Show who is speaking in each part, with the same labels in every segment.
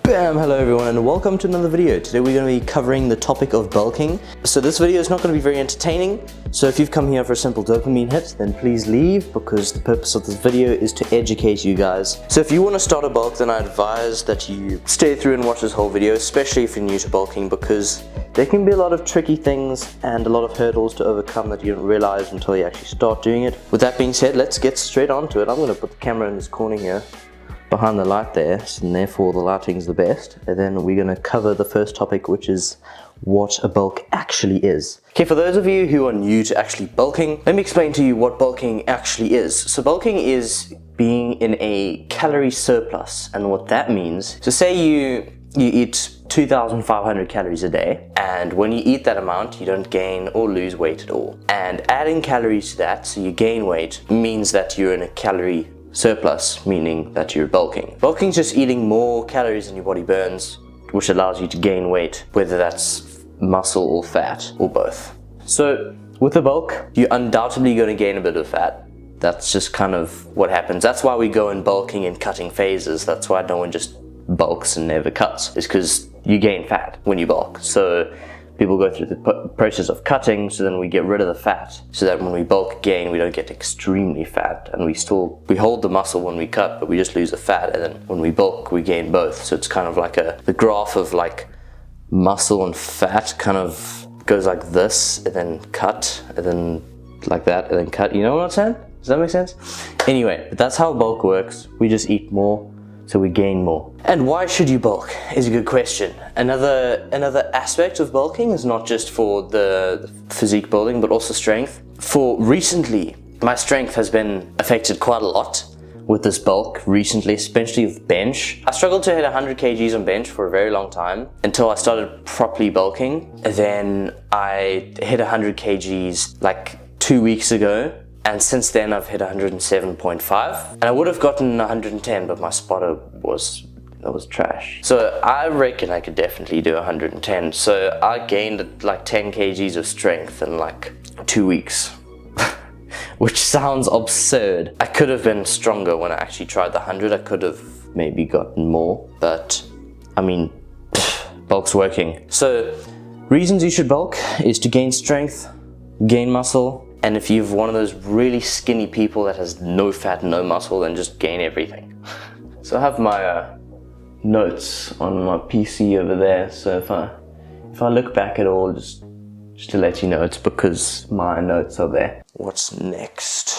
Speaker 1: Bam! Hello everyone and welcome to another video. Today we're going to be covering the topic of bulking. So this video is not going to be very entertaining, so if you've come here for a simple dopamine hit, then please leave, because the purpose of this video is to educate you guys. So if you want to start a bulk, then I advise that you stay through and watch this whole video, especially if you're new to bulking, because there can be a lot of tricky things and a lot of hurdles to overcome that you don't realize until you actually start doing it. With that being said, let's get straight on to it. I'm going to put the camera in this corner here, behind the light there, and therefore the lighting's the best. And then we're going to cover the first topic, which is what a bulk actually is. Okay, for those of you who are new to actually bulking, let me explain to you what bulking actually is. So bulking is being in a calorie surplus, and what that means, so say you eat 2,500 calories a day, and when you eat that amount you don't gain or lose weight at all, and adding calories to that, so you gain weight, means that you're in a calorie surplus, meaning that you're bulking. Bulking is just eating more calories than your body burns, which allows you to gain weight, whether that's muscle or fat or both. So with a bulk, you're undoubtedly going to gain a bit of fat. That's just kind of what happens. That's why we go in bulking and cutting phases. That's why no one just bulks and never cuts. It's because you gain fat when you bulk. So people go through the process of cutting, so then we get rid of the fat, so that when we bulk again we don't get extremely fat, and we hold the muscle when we cut, but we just lose the fat, and then when we bulk we gain both. So it's kind of like the graph of like muscle and fat kind of goes like this, and then cut, and then like that, and then cut. You know what I'm saying? Does that make sense? Anyway, but that's how bulk works. We just eat more, so we gain more. And why should you bulk is a good question. Another aspect of bulking is not just for the physique building, but also strength. For recently, my strength has been affected quite a lot with this bulk recently, especially with bench. I struggled to hit 100 kgs on bench for a very long time until I started properly bulking. And then I hit 100 kgs like 2 weeks ago. And since then I've hit 107.5, and I would have gotten 110, but my spotter was trash. So I reckon I could definitely do 110. So I gained like 10 kgs of strength in like 2 weeks, which sounds absurd. I could have been stronger when I actually tried the 100. I could have maybe gotten more, but I mean, bulk's working. So reasons you should bulk is to gain strength, gain muscle. And if you're one of those really skinny people that has no fat, no muscle, then just gain everything. So I have my notes on my PC over there. So if I look back at all, just to let you know, it's because my notes are there. What's next?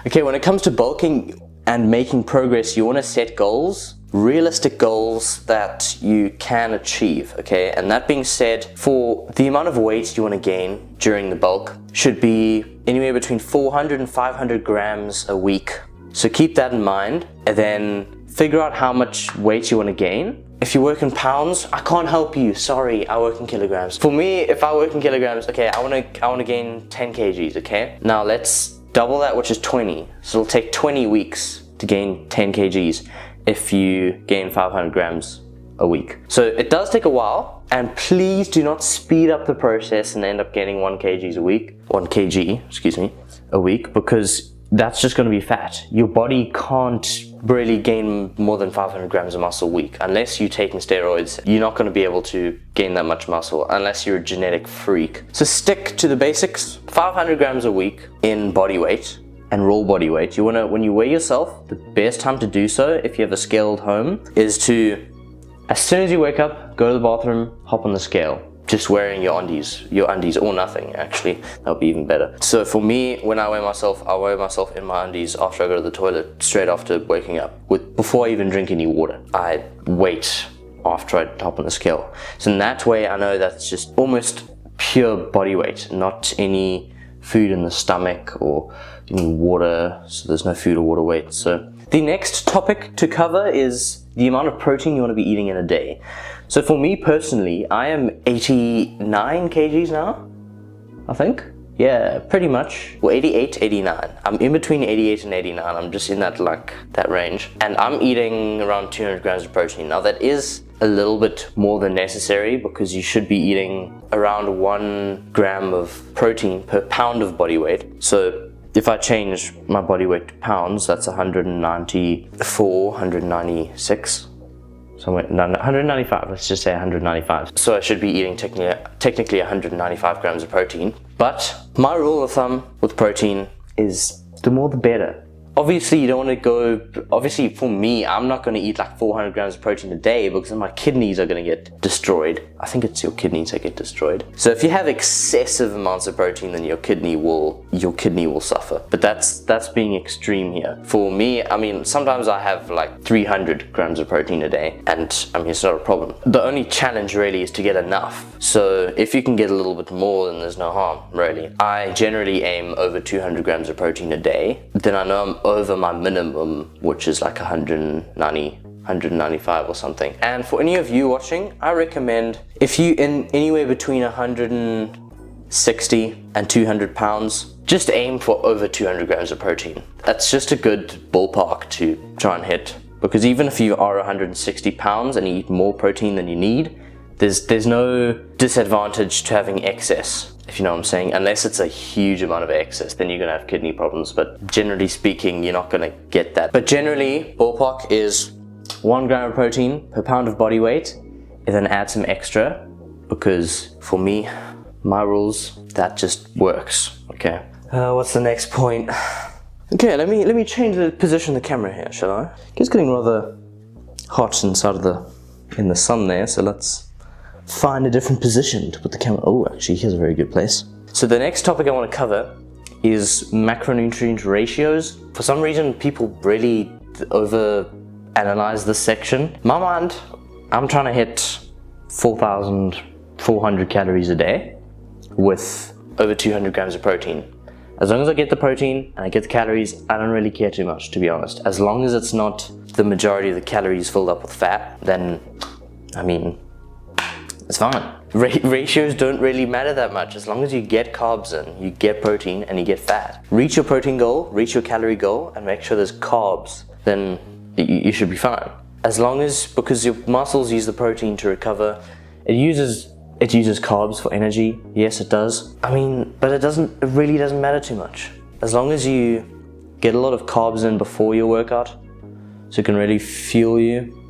Speaker 1: Okay, when it comes to bulking and making progress, you want to set goals. Realistic goals that you can achieve, okay? And that being said, for the amount of weight you want to gain during the bulk should be anywhere between 400 and 500 grams a week. So keep that in mind, and then figure out how much weight you want to gain. If you work in pounds, I can't help you, sorry, I work in kilograms. For me, if I work in kilograms, okay, I want to gain 10 kgs, okay? Now let's double that, which is 20. So it'll take 20 weeks to gain 10 kgs. If you gain 500 grams a week. So it does take a while, and please do not speed up the process and end up gaining 1 kg, excuse me, a week, because that's just going to be fat. Your body can't really gain more than 500 grams of muscle a week. Unless you're taking steroids, you're not going to be able to gain that much muscle unless you're a genetic freak. So stick to the basics, 500 grams a week in body weight. And raw body weight. When you weigh yourself, the best time to do so, if you have a scale at home, is to, as soon as you wake up, go to the bathroom, hop on the scale. Just wearing your undies or nothing, actually. That would be even better. So for me, when I weigh myself in my undies after I go to the toilet, straight after waking up, before I even drink any water. I wait after I hop on the scale. So in that way, I know that's just almost pure body weight, not any food in the stomach or any water, so there's no food or water weight. So the next topic to cover is the amount of protein you want to be eating in a day. So for me personally, I am 89 kgs now, I think. Yeah, pretty much. Well, 88, 89. I'm in between 88 and 89. I'm just in that range. And I'm eating around 200 grams of protein. Now that is a little bit more than necessary, because you should be eating around 1 gram of protein per pound of body weight. So if I change my body weight to pounds, that's 194, 196, somewhere, no, 195, let's just say 195. So I should be eating technically 195 grams of protein. But my rule of thumb with protein is the more the better. Obviously, you don't want to go, obviously for me, I'm not going to eat like 400 grams of protein a day because then my kidneys are going to get destroyed. I think it's your kidneys that get destroyed. So if you have excessive amounts of protein, then your kidney will suffer. But that's being extreme here. For me, I mean, sometimes I have like 300 grams of protein a day, and I mean, it's not a problem. The only challenge really is to get enough. So if you can get a little bit more, then there's no harm, really. I generally aim over 200 grams of protein a day. Then I know I'm over my minimum, which is like 195 or something. And for any of you watching, I recommend if you in anywhere between 160 and 200 pounds, just aim for over 200 grams of protein. That's just a good ballpark to try and hit, because even if you are 160 pounds and you eat more protein than you need, there's no disadvantage to having excess, if you know what I'm saying, unless it's a huge amount of excess, then you're gonna have kidney problems. But generally speaking, you're not gonna get that. But generally, ballpark is 1 gram of protein per pound of body weight, and then add some extra, because for me, my rules, that just works, okay? What's the next point? Okay, let me change the position of the camera here, shall I? It's getting rather hot inside in the sun there, so let's find a different position to put the camera. Oh, actually, here's a very good place. So the next topic I want to cover is macronutrient ratios. For some reason, people really over-analyze this section. In my mind, I'm trying to hit 4,400 calories a day with over 200 grams of protein. As long as I get the protein and I get the calories, I don't really care too much, to be honest. As long as it's not the majority of the calories filled up with fat, then, I mean, it's fine. Ratios don't really matter that much. As long as you get carbs in, you get protein, and you get fat. Reach your protein goal, reach your calorie goal, and make sure there's carbs, then you should be fine. As long as, because your muscles use the protein to recover, it uses carbs for energy. Yes, it does. I mean, but it really doesn't matter too much. As long as you get a lot of carbs in before your workout, so it can really fuel you.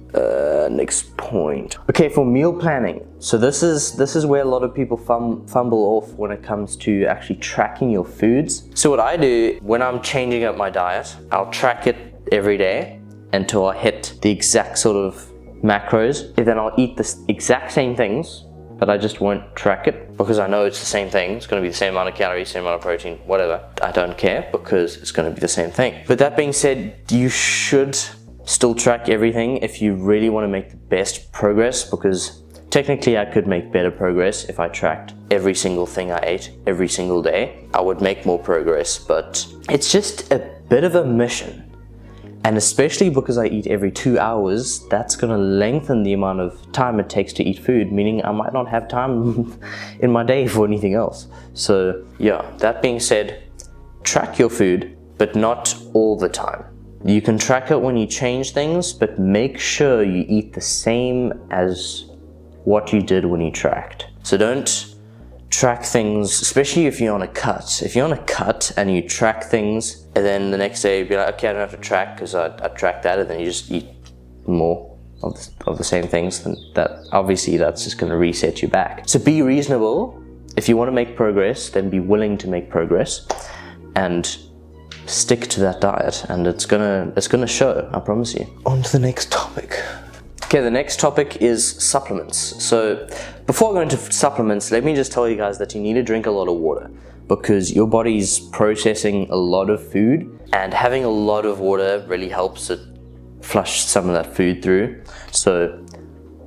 Speaker 1: Next point. Okay, for meal planning. So this is where a lot of people fumble off when it comes to actually tracking your foods. So what I do when I'm changing up my diet, I'll track it every day until I hit the exact sort of macros. And then I'll eat the exact same things, but I just won't track it because I know it's the same thing. It's going to be the same amount of calories, same amount of protein, whatever. I don't care because it's going to be the same thing. But that being said, you should still track everything if you really want to make the best progress, because technically I could make better progress if I tracked every single thing I ate every single day. I would make more progress, but it's just a bit of a mission. And especially because I eat every 2 hours, that's going to lengthen the amount of time it takes to eat food, meaning I might not have time in my day for anything else. So yeah, that being said, track your food, but not all the time. You can track it when you change things, but make sure you eat the same as what you did when you tracked. So don't track things, especially if you're on a cut. If you're on a cut and you track things, and then the next day you'd be like, okay, I don't have to track because I tracked that, and then you just eat more of the same things, then obviously that's just going to reset you back. So be reasonable. If you want to make progress, then be willing to make progress and stick to that diet, and it's gonna show, I promise you. On to the next topic. Okay, the next topic is supplements. So before I go into supplements, let me just tell you guys that you need to drink a lot of water, because your body's processing a lot of food, and having a lot of water really helps it flush some of that food through. So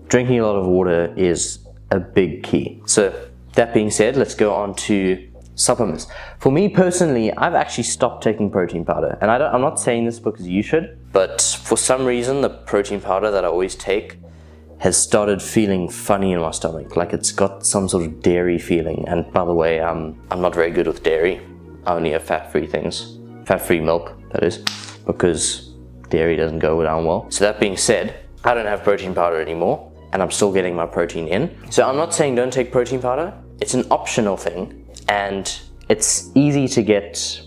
Speaker 1: drinking a lot of water is a big key. So that being said, let's go on to supplements. For me personally, I've actually stopped taking protein powder, and I'm not saying this because you should, but for some reason the protein powder that I always take has started feeling funny in my stomach, like it's got some sort of dairy feeling. And by the way, I'm not very good with dairy. I only have fat-free things, fat-free milk, that is, because dairy doesn't go down well. So that being said, I don't have protein powder anymore, and I'm still getting my protein in. So I'm not saying don't take protein powder. It's an optional thing, and it's easy to get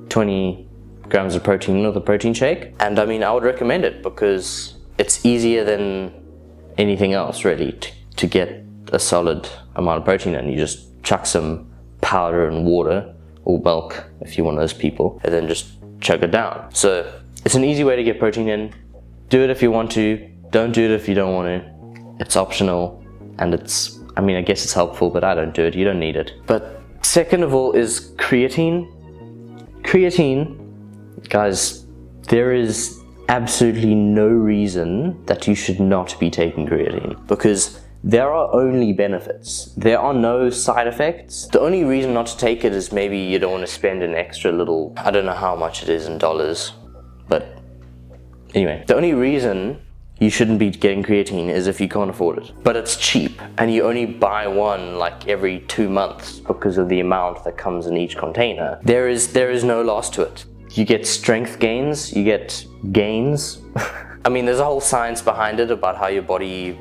Speaker 1: 20 grams of protein with a protein shake. And I mean, I would recommend it because it's easier than anything else really to get a solid amount of protein in. You just chuck some powder and water, or milk if you're one of those people, and then just chug it down. So it's an easy way to get protein in. Do it if you want to, don't do it if you don't want to. It's optional, and I mean, I guess it's helpful, but I don't do it. You don't need it. But second of all is creatine. Creatine, guys, there is absolutely no reason that you should not be taking creatine, because there are only benefits. There are no side effects. The only reason not to take it is maybe you don't want to spend an extra little, I don't know how much it is in dollars, but anyway, the only reason you shouldn't be getting creatine is if you can't afford it. But it's cheap, and you only buy one like every 2 months because of the amount that comes in each container. There is no loss to it. You get strength gains, you get gains. I mean, there's a whole science behind it about how your body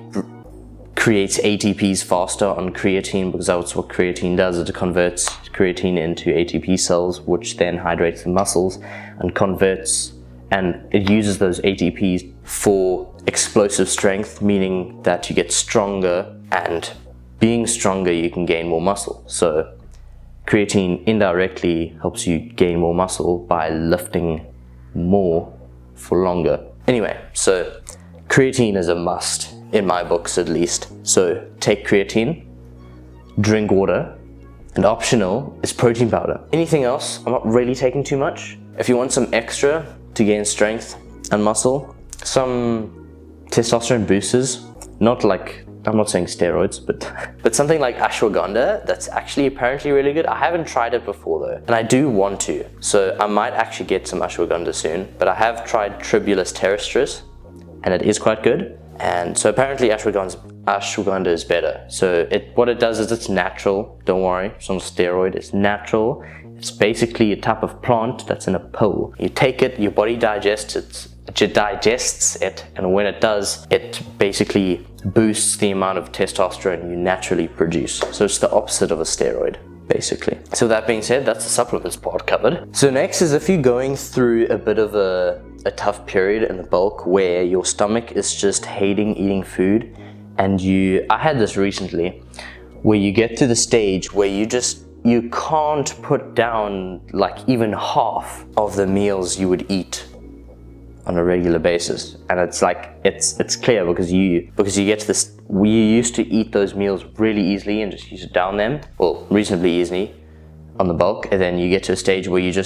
Speaker 1: creates ATPs faster on creatine, because that's what creatine does. It converts creatine into ATP cells, which then hydrates the muscles and converts, and it uses those ATPs for explosive strength, meaning that you get stronger, and being stronger you can gain more muscle. So creatine indirectly helps you gain more muscle by lifting more for longer. Anyway, so creatine is a must in my books, at least. So take creatine, drink water, and optional is protein powder. Anything else, I'm not really taking too much. If you want some extra to gain strength and muscle, some testosterone boosters, not like, I'm not saying steroids, but something like ashwagandha, that's actually apparently really good. I haven't tried it before though, and I do want to. So I might actually get some ashwagandha soon, but I have tried Tribulus terrestris, and it is quite good. And so apparently ashwagandha is better. So what it does is it's natural. Don't worry, it's not a steroid, it's natural. It's basically a type of plant that's in a pill. You take it, your body digests it, and when it does, it basically boosts the amount of testosterone you naturally produce. So it's the opposite of a steroid, basically. So that being said, that's the supplements part covered. So next is if you're going through a bit of a tough period in the bulk where your stomach is just hating eating food, and I had this recently, where you get to the stage where you can't put down like even half of the meals you would eat on a regular basis. And it's like, it's clear because you get to this, we used to eat those meals really easily and just used to down them, well, reasonably easily on the bulk, and then you get to a stage where you're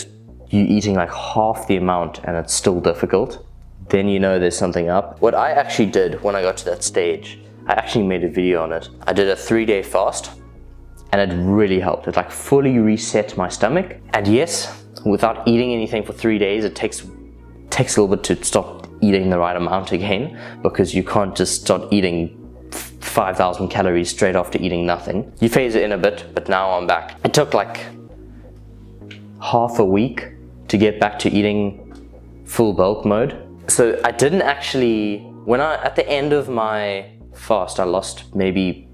Speaker 1: eating like half the amount and it's still difficult. Then you know there's something up. What I actually did when I got to that stage, I actually made a video on it. I did a 3-day fast, and it really helped. It like fully reset my stomach. And yes, without eating anything for 3 days, it takes a little bit to stop eating the right amount again, because you can't just start eating 5,000 calories straight after eating nothing. You phase it in a bit, but now I'm back. It took like half a week to get back to eating full bulk mode. So I didn't actually, at the end of my fast, I lost maybe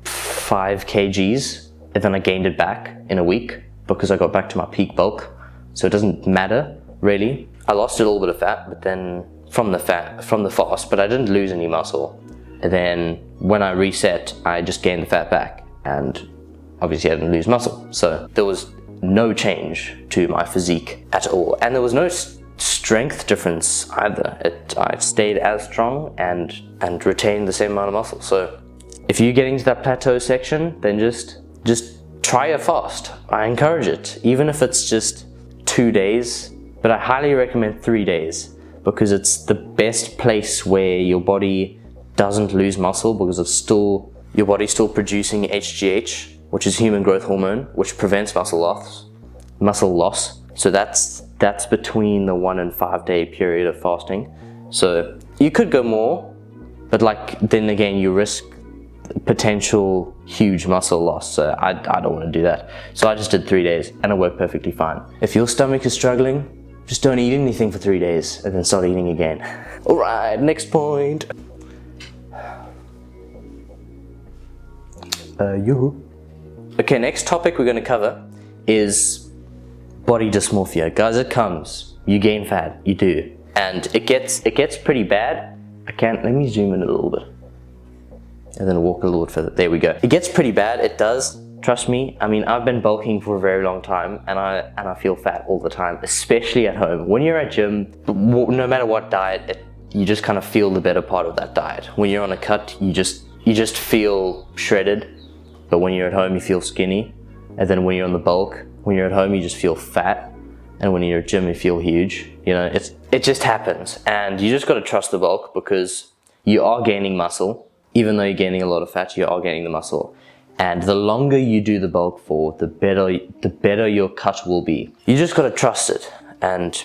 Speaker 1: 5 kgs, and then I gained it back in a week because I got back to my peak bulk. So it doesn't matter really. I lost a little bit of fat, but then from the fast, but I didn't lose any muscle. And then when I reset, I just gained the fat back, and obviously I didn't lose muscle. So there was no change to my physique at all, and there was no strength difference either. I stayed as strong and retained the same amount of muscle. So if you're getting to that plateau section, then just try a fast. I encourage it, even if it's just 2 days, but I highly recommend 3 days, because it's the best place where your body doesn't lose muscle, because your body's still producing HGH, which is human growth hormone, which prevents muscle loss. So that's between the 1 and 5 day period of fasting. So you could go more, but then again, you risk potential huge muscle loss. So I don't want to do that. So I just did 3 days, and it worked perfectly fine. If your stomach is struggling, just don't eat anything for 3 days and then start eating again. All right, next point. Okay, next topic we're going to cover is body dysmorphia. Guys, it comes. You gain fat, you do. And it gets pretty bad. Let me zoom in a little bit. and then walk a little bit further. There we go. It gets pretty bad, it does. Trust me, I mean, I've been bulking for a very long time and I feel fat all the time, especially at home. When you're at gym, no matter what diet, you just kind of feel the better part of that diet. When you're on a cut, you just feel shredded, but when you're at home, you feel skinny. And then when you're on the bulk, when you're at home, you just feel fat. And when you're at gym, you feel huge. You know, it just happens. And you just got to trust the bulk because you are gaining muscle. Even though you're gaining a lot of fat, you are gaining the muscle. And the longer you do the bulk for, the better your cut will be. You just gotta trust it, and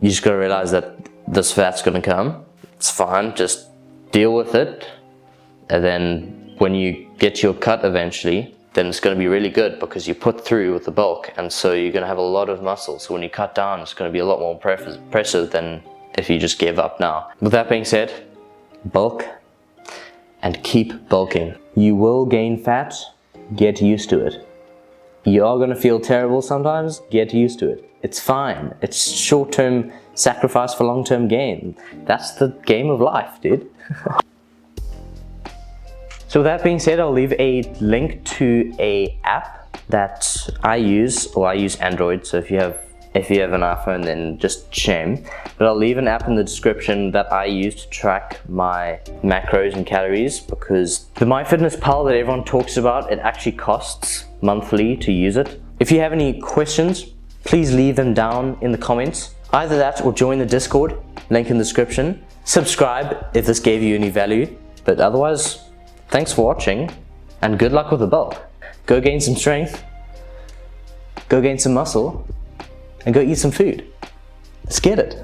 Speaker 1: you just gotta realize that this fat's gonna come. It's fine, just deal with it. And then when you get your cut eventually, then it's gonna be really good because you put through with the bulk, and so you're gonna have a lot of muscle. So when you cut down, it's gonna be a lot more impressive than if you just gave up now. With that being said, bulk and keep bulking. You will gain fat, get used to it. You are gonna feel terrible sometimes, get used to it. It's fine. It's short-term sacrifice for long-term gain. That's the game of life, dude. So with that being said, I'll leave a link to an app that I use, or I use Android, so if you have an iPhone, then just shame. But I'll leave an app in the description that I use to track my macros and calories, because the MyFitnessPal that everyone talks about, it actually costs monthly to use it. If you have any questions, please leave them down in the comments. Either that or join the Discord, link in the description. Subscribe if this gave you any value. But otherwise, thanks for watching and good luck with the bulk. Go gain some strength, go gain some muscle, and go eat some food. Let's get it.